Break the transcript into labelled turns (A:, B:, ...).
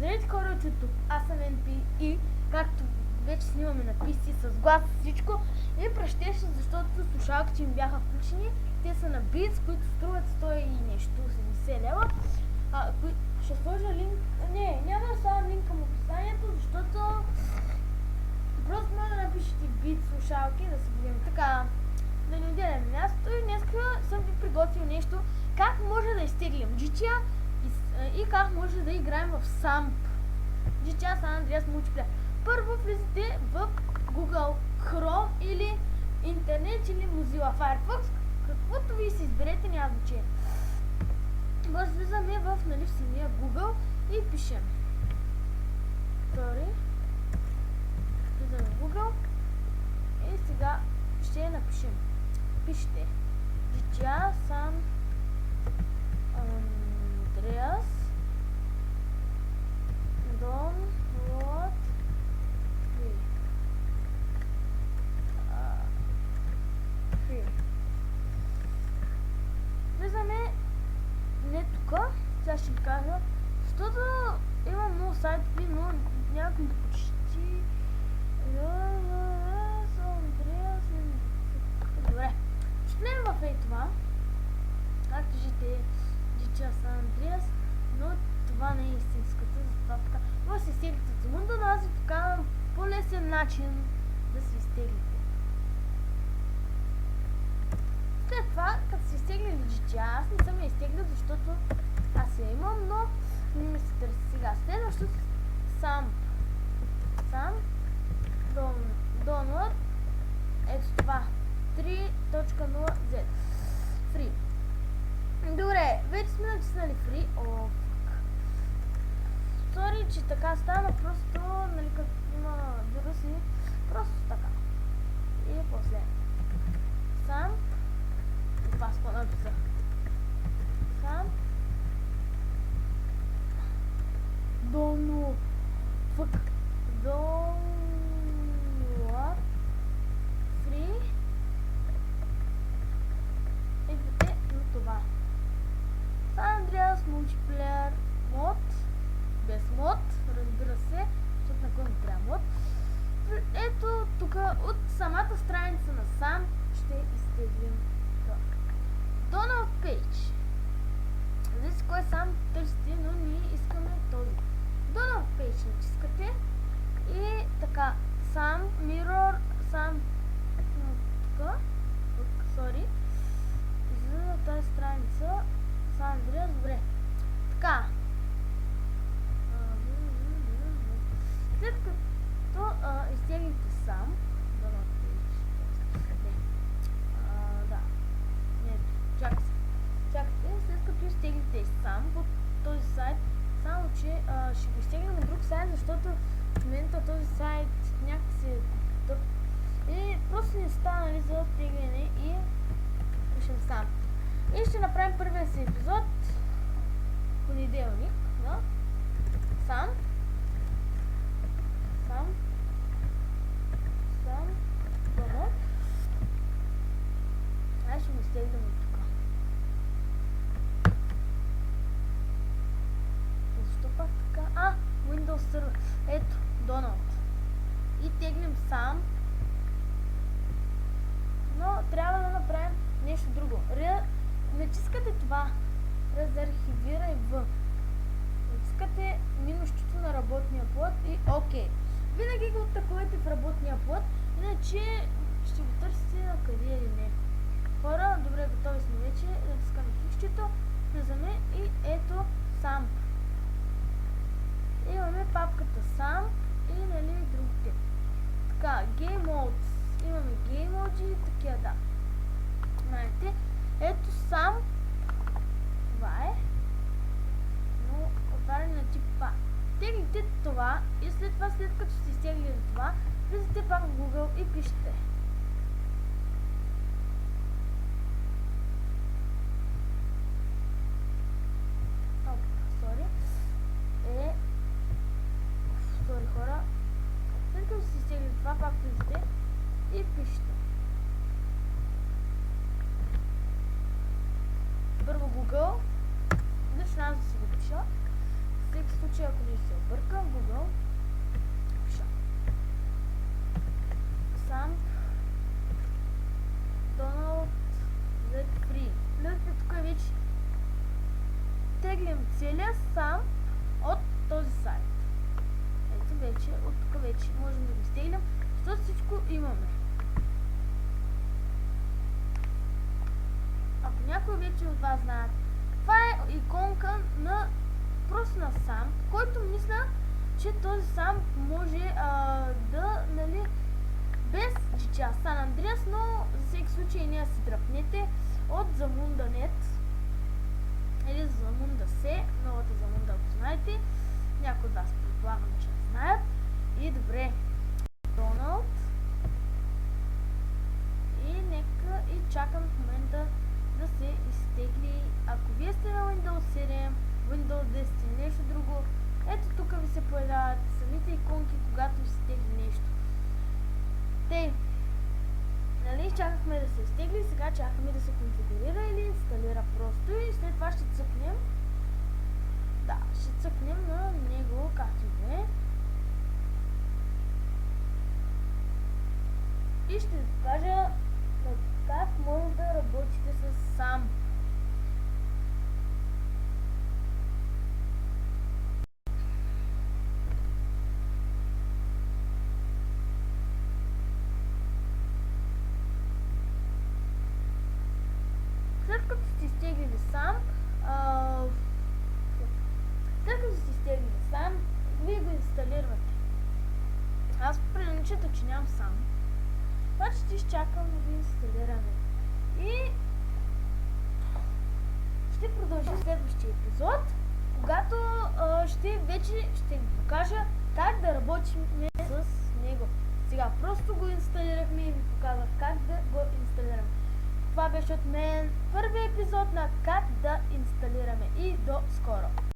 A: Здравейте хора от YouTube, аз съм NP и както вече снимаме написи с глас и всичко и пращеше, защото слушалките им бяха включени. Те са на Beats, които струват 100 и нещо, 70 лева. Ще сложа линк, няма да слагам линк към описанието, защото просто може да напишете Beats слушалки да се видим така, да не отделяме място. И днес съм ви приготвил нещо, как може да изтеглим GTA и как може да играем в SAMP. GTA San Andreas Multiplayer. Първо влизате в Google Chrome или интернет или Mozilla Firefox, каквото ви си изберете, няма значение. Влизаме в самия Google и пишем. Влизаме в Google и сега ще напишем. Пишете GTA San Andreas download free. Влизаме не тук, сега ще ви кажа, защото има много сайтове, но някакви почти добре. Ще влезем в това, както жите GTA San Andreas, но това не е истинската, затова така. Може да се изтеглите от Замунда, но аз ви покажам по-лесен начин да се изтеглите. След това, като се изтегли на GTA, аз не съм я изтеглил, защото аз я имам, но не ми се търси сега. Следващото SAMP download, ето това 3.0z free. Добре, вече сме натиснали free. Сори, че така стана, просто, нали, като има вируси, просто така. И после SAMP, това с какво написах. SAMP download free. Идвате на това. San Andreas Multiplayer мод, без мод, разбира се, защото на кой не трябва мод. Ето тук от самата страница на SAMP ще изтеглим това. Download Page. Зависи кой SAMP търсите, но ние искаме този. Download Page натискате и така SAMP Mirror, SAMP тук, sorry, излиза на тази страница San Andreas, добре. Така. След като изтеглите SAMP, чакайте, след като изтеглите SAMP от този сайт, само че ще го изтеглим на друг сайт, защото в момента този сайт някакси е тъп и просто не става, нали, за тегляне и пишем SAMP. И ще направим първия си епизод понеделник на SAMP дома. Ай, ще го изтеглим от тук. Защо пак така? Windows Server. Ето, Donald. И теглим SAMP. Но трябва да направим нещо друго. Натискате това. Разархивирай в. Натискате минущото на работния плод и ОК. Винаги го атакувате в работния плод, иначе ще го търсите на къде или не. Хора, добре, готови сме вече. Натискаме хикчето, влизаме и ето SAMP. Имаме папката SAMP и, нали, другите. Така, Game Modes. Имаме Game Mode и такива, да. Знаете, ето SAMP. Това е. Но отваряне на тип това. Теглите това и след това, след като сте изтеглили това, влизате пак в Google и пишете. Сори хора. След като сте изтеглили това, пак влизате и пишете. Първо Google. Лично аз да си го пиша. В всеки случай че ако не се обърка в Google, сам Donald Z Free. Гледате, тук вече теглим целия сам от този сайт. Ето вече, от тук вече можем да го стеглим, защото всичко имаме. Ако някой вече от вас знае, това е иконка на просто на сам, който мисля, че този сам може да, нали, без GTR San Andreas, но за всеки случай не си дръпнете от Zamunda.net или Zamunda C, новата Zamunda, ако знаете. Някои от вас предполагам, че не знаят. И добре, Donald. И нека и чакам в момента да се изтегли. Ако вие сте на Windows 7, Windows 10 или нещо друго, ето тук ви се появяват самите иконки, когато ви се изтегли нещо. Те, нали, чакахме да се изтегли, сега чакаме да се конфигурира или инсталира просто и след това ще цъкнем. Да, ще цъкнем на него, както и е. И ще ви покажа как може да работите с сам. След като сте изтеглили сам, вие го инсталирате. Аз приличата, че нямам сам. Обаче ще изчакам да го инсталираме. И ще продължи следващия епизод, когато вече ще ви покажа как да работим с него. Сега просто го инсталирахме и ви показах как да го инсталираме. Това беше от мен първи епизод на как да инсталираме и до скоро!